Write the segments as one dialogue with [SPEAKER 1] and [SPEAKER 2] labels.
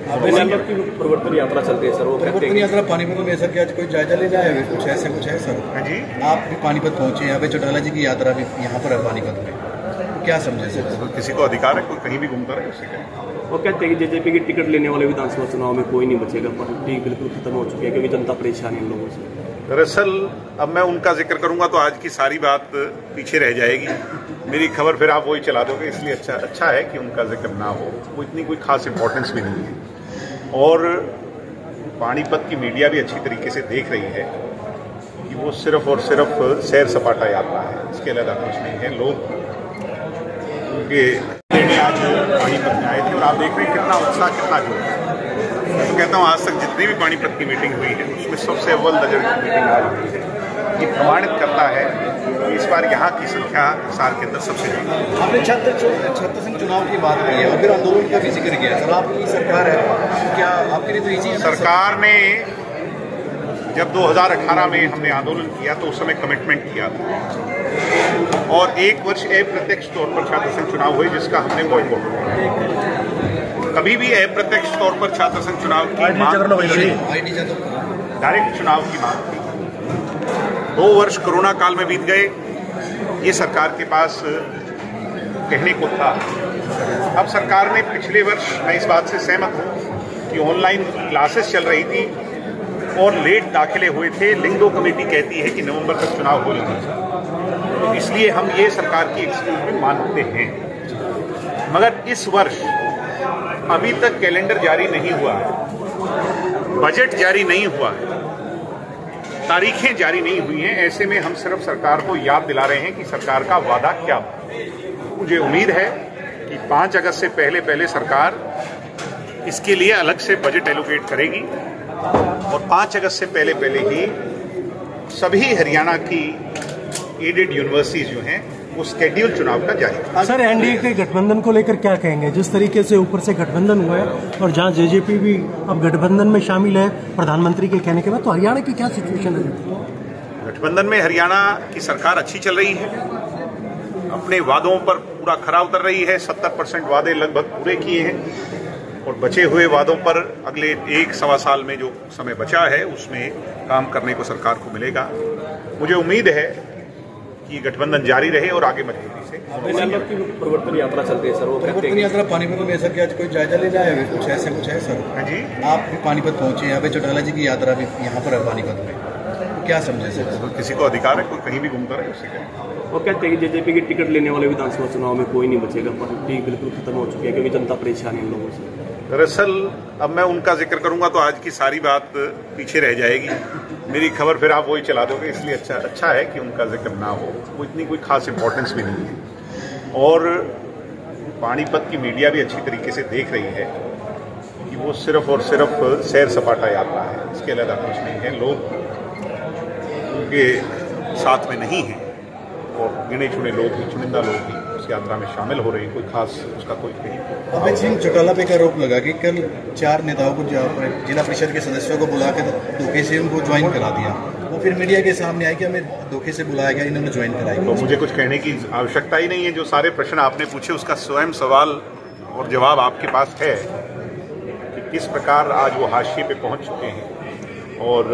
[SPEAKER 1] परिवर्तन यात्रा चल रही है सर, वो परिवर्तन यात्रा पानीपत में सर, क्या आज कोई जायजा लेने आए हुए कुछ ऐसे कुछ है सर?
[SPEAKER 2] हाँ जी,
[SPEAKER 1] आप भी पानीपत पहुंचे, यहाँ पे चौटाला जी की यात्रा भी यहाँ पर है पानीपत में, तो क्या समझे सर?
[SPEAKER 2] तो किसी को अधिकार है, कोई कहीं भी घूमता रहे, उससे क्या।
[SPEAKER 1] वो कहते हैं कि जेजेपी की टिकट लेने वाले विधानसभा चुनाव में कोई नहीं बचेगा, पार्टी बिल्कुल खत्म हो चुकी है क्योंकि जनता परेशान है इन लोगों से।
[SPEAKER 2] दरअसल अब मैं उनका जिक्र करूंगा तो आज की सारी बात पीछे रह जाएगी, मेरी खबर फिर आप वही चला दोगे, इसलिए अच्छा है कि उनका जिक्र ना हो, वो इतनी कोई खास इंपॉर्टेंस भी नहीं है। और पानीपत की मीडिया भी अच्छी तरीके से देख रही है कि वो सिर्फ और सिर्फ सैर सपाटा यात्रा है, इसके अलावा कुछ नहीं है। लोग उनके आज पानीपत में आए थे और आप देख रहे हैं कितना उत्साह, कितना जोश। मैं तो कहता हूँ आज तक जितनी भी पानीपत की मीटिंग हुई है उसमें सबसे अव्वल दर्जे की मीटिंग आज हुई है। ये प्रमाणित करता है कि इस बार यहाँ की संख्या हिसार के अंदर सबसे ज्यादा।
[SPEAKER 1] आपने छात्र संघ चुनाव की बात की है और फिर आंदोलन का भी जिक्र किया सर, आपकी सरकार है, क्या आपके लिए तो इजी है?
[SPEAKER 2] सरकार ने जब 2018 में हमने आंदोलन किया तो उस समय कमिटमेंट किया था और एक वर्ष अप्रत्यक्ष तौर पर छात्र संघ चुनाव हुए जिसका हमने बॉयकॉट किया। कभी भी अप्रत्यक्ष तौर पर छात्र संघ चुनाव की डायरेक्ट चुनाव की मांग थी। 2 वर्ष कोरोना काल में बीत गए, ये सरकार के पास कहने को था। अब सरकार ने पिछले वर्ष, मैं इस बात से सहमत हूं कि ऑनलाइन क्लासेस चल रही थी और लेट दाखिले हुए थे, लिंगो कमेटी कहती है कि नवंबर तक चुनाव हो जाना चाहिए, तो इसलिए हम ये सरकार की एक्सक्यूज में मानते हैं। मगर इस वर्ष अभी तक कैलेंडर जारी नहीं हुआ है, बजट जारी नहीं हुआ है, तारीखें जारी नहीं हुई हैं। ऐसे में हम सिर्फ सरकार को याद दिला रहे हैं कि सरकार का वादा क्या था। मुझे उम्मीद है कि 5 अगस्त से पहले सरकार इसके लिए अलग से बजट एलोकेट करेगी और 5 अगस्त से पहले ही सभी हरियाणा की एडेड यूनिवर्सिटीज जो हैं वो स्केड्यूल चुनाव का जारी।
[SPEAKER 3] सर, एनडीए के गठबंधन को लेकर क्या कहेंगे? जिस तरीके से ऊपर से गठबंधन हुआ है और जहां जेजेपी भी अब गठबंधन में शामिल है प्रधानमंत्री के कहने के बाद, तो हरियाणा की क्या सिचुएशन है?
[SPEAKER 2] गठबंधन में हरियाणा की सरकार अच्छी चल रही है, अपने वादों पर पूरा खरा उतर रही है। 70% वादे लगभग पूरे किए हैं और बचे हुए वादों पर अगले 1-1.25 साल में जो समय बचा है उसमें काम करने को सरकार को मिलेगा। मुझे उम्मीद है कि गठबंधन जारी रहे और आगे मजबूती से।
[SPEAKER 1] परिवर्तन यात्रा चल रही है सर, वो परिवर्तन यात्रा पानीपत में सर, क्या आज कोई जायजा लेने आए हुए कुछ ऐसे कुछ है सर?
[SPEAKER 2] हाँ जी,
[SPEAKER 1] आप भी पानीपत पहुंचे, यहाँ पे चौटाला जी की यात्रा भी यहाँ पर है पानीपत में, तो क्या समझे सर?
[SPEAKER 2] तो किसी को अधिकार है, कोई कहीं भी घूमता रहे, उससे क्या।
[SPEAKER 1] वो कहते हैं कि जेजेपी की टिकट लेने वाले विधानसभा चुनाव में कोई नहीं बचेगा, पार्टी बिल्कुल खत्म हो चुकी है क्योंकि जनता परेशान है इन लोगों से।
[SPEAKER 2] दरअसल अब मैं उनका जिक्र करूंगा तो आज की सारी बात पीछे रह जाएगी, मेरी खबर फिर आप वही चला दोगे, इसलिए अच्छा है कि उनका जिक्र ना हो, वो इतनी कोई खास इंपॉर्टेंस भी नहीं है। और पानीपत की मीडिया भी अच्छी तरीके से देख रही है कि वो सिर्फ और सिर्फ सैर सपाटा यात्रा है, इसके अलावा कुछ नहीं है। लोग उनके साथ में नहीं हैं और गिने चुने लोग ही, चुनिंदा लोग ही उस यात्रा में शामिल हो रहे हैं, कोई खास उसका कोई नहीं।
[SPEAKER 1] अमित सिंह चौटाला पे का आरोप लगा कि कल 4 नेताओं को जिला परिषद के सदस्यों को बुला कर धोखे से उनको ज्वाइन करा दिया, वो फिर मीडिया के सामने आया कि हमें धोखे से बुलाया गया, इन्होंने ज्वाइन कराई।
[SPEAKER 2] तो मुझे कुछ कहने की आवश्यकता ही नहीं है, जो सारे प्रश्न आपने पूछे उसका स्वयं सवाल और जवाब आपके पास है कि किस प्रकार आज वो हाशिए पे पहुंच चुके हैं और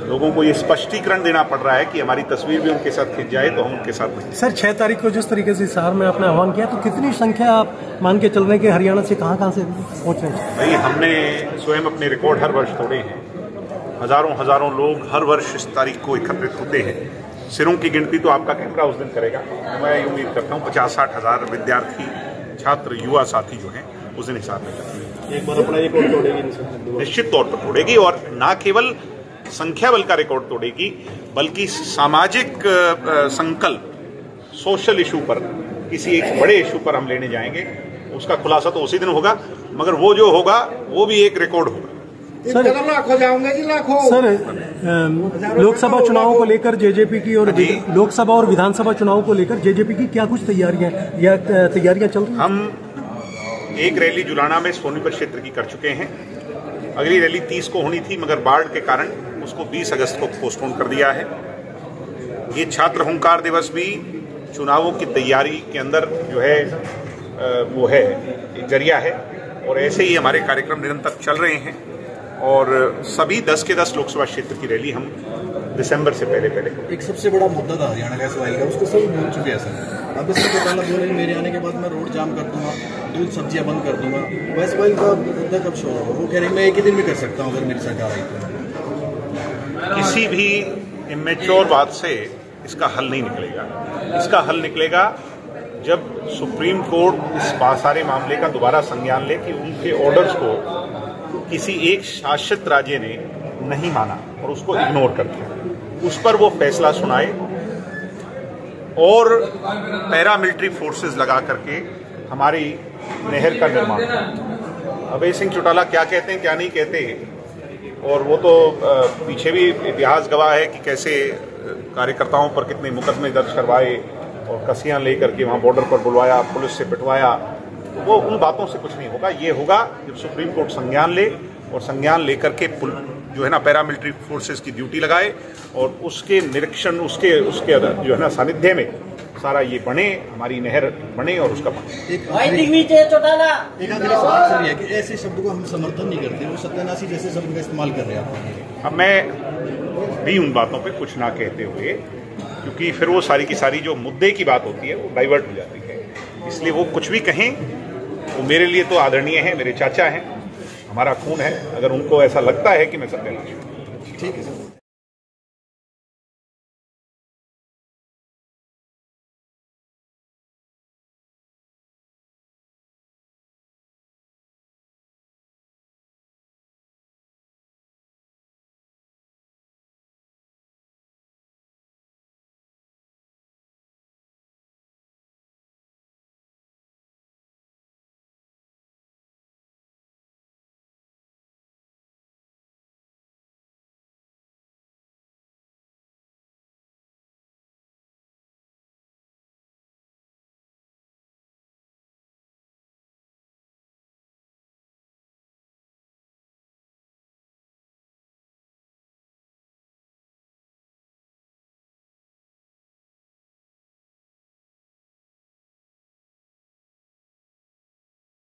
[SPEAKER 2] लोगों को ये स्पष्टीकरण देना पड़ रहा है कि हमारी तस्वीर भी उनके साथ खिंच जाए तो हम उनके साथ नहीं।
[SPEAKER 3] सर, 6 तारीख को जिस तरीके से हिसार में आपने आह्वान किया, तो कितनी संख्या आप मान के चल रहे हैं कि हरियाणा से कहां से पहुंच रहे हैं?
[SPEAKER 2] भाई, हमने स्वयं अपने रिकॉर्ड हर वर्ष तोड़े हैं। हजारों लोग हर वर्ष इस तारीख को एकत्रित होते हैं। सिरों की गिनती तो आपका कैमरा उस दिन करेगा। मैं ये उम्मीद करता हूँ 50-60 हज़ार विद्यार्थी, छात्र, युवा साथी जो हैं उस दिन हिसाब में करते हैं।
[SPEAKER 1] एक बार अपना रिकॉर्ड तोड़ेगी,
[SPEAKER 2] निश्चित तौर पर तोड़ेगी और न केवल संख्या बल का रिकॉर्ड तोड़ेगी बल्कि सामाजिक संकल्प, सोशल इशू पर, किसी एक बड़े इशू पर हम लेने जाएंगे, उसका खुलासा तो उसी दिन होगा, मगर वो जो होगा वो भी एक रिकॉर्ड होगा।
[SPEAKER 3] सर,
[SPEAKER 4] लाखों जाऊंगे जी, लाखों।
[SPEAKER 3] सर, लोकसभा चुनावों को लेकर जेजेपी की और लोकसभा और विधानसभा चुनाव को लेकर जेजेपी की क्या कुछ तैयारियां चल रही हैं?
[SPEAKER 2] हम एक रैली जुलाना में सोनीपत क्षेत्र की कर चुके हैं। अगली रैली 30 को होनी थी मगर बाढ़ के कारण उसको 20 अगस्त को पोस्टपोन कर दिया है। ये छात्र हुंकार दिवस भी चुनावों की तैयारी के अंदर जो है वो है एक जरिया है और ऐसे ही हमारे कार्यक्रम निरंतर चल रहे हैं और सभी 10 के 10 लोकसभा क्षेत्र की रैली हम दिसंबर से पहले
[SPEAKER 1] एक सबसे बड़ा मुद्दा था हरियाणा गैस ऑयल का, उसको सब भूल चुके हैं सर। अब इसमें चौटाला बोले मेरे आने के बाद मैं रोड जाम कर दूंगा, दूध सब्जियां बंद कर दूंगा। गैस ऑयल का मुद्दा कब शो होगा? वो कह रहे हैं मैं एक ही दिन में कर सकता हूँ अगर मेरी सरकार आई तो।
[SPEAKER 2] किसी भी इमेच्योर बात से इसका हल नहीं निकलेगा। इसका हल निकलेगा जब सुप्रीम कोर्ट इस सारे मामले का दोबारा संज्ञान ले कि उनके ऑर्डर्स को किसी एक शासित राज्य ने नहीं माना और उसको इग्नोर कर दिया, उस पर वो फैसला सुनाए और पैरामिलिट्री फोर्सेस लगा करके हमारी नहर का निर्माण। अभय सिंह चौटाला क्या कहते हैं क्या नहीं कहते, और वो तो पीछे भी इतिहास गवाह है कि कैसे कार्यकर्ताओं पर कितने मुकदमे दर्ज करवाए और कसियां लेकर के वहां बॉर्डर पर बुलवाया, पुलिस से पिटवाया। तो वो उन बातों से कुछ नहीं होगा। ये होगा जब सुप्रीम कोर्ट संज्ञान ले और संज्ञान लेकर के जो है ना पैरामिलिट्री फोर्सेस की ड्यूटी लगाए और उसके निरीक्षण उसके जो है ना सानिध्य में सारा ये बने, हमारी नहर बने और उसका
[SPEAKER 1] एक आखिरी सवाल सर ये कि ऐसे शब्द को हम समर्थन नहीं करते, वो सत्यानाशी जैसे शब्द का इस्तेमाल कर रहे हैं।
[SPEAKER 2] अब मैं भी उन बातों पे कुछ ना कहते हुए, क्योंकि फिर वो सारी की सारी जो मुद्दे की बात होती है वो डाइवर्ट हो जाती है, इसलिए वो कुछ भी कहें वो मेरे लिए तो आदरणीय है, मेरे चाचा हैं, हमारा खून है। अगर उनको ऐसा लगता है कि मैं सत्यानाशी हूं,
[SPEAKER 1] ठीक है सर।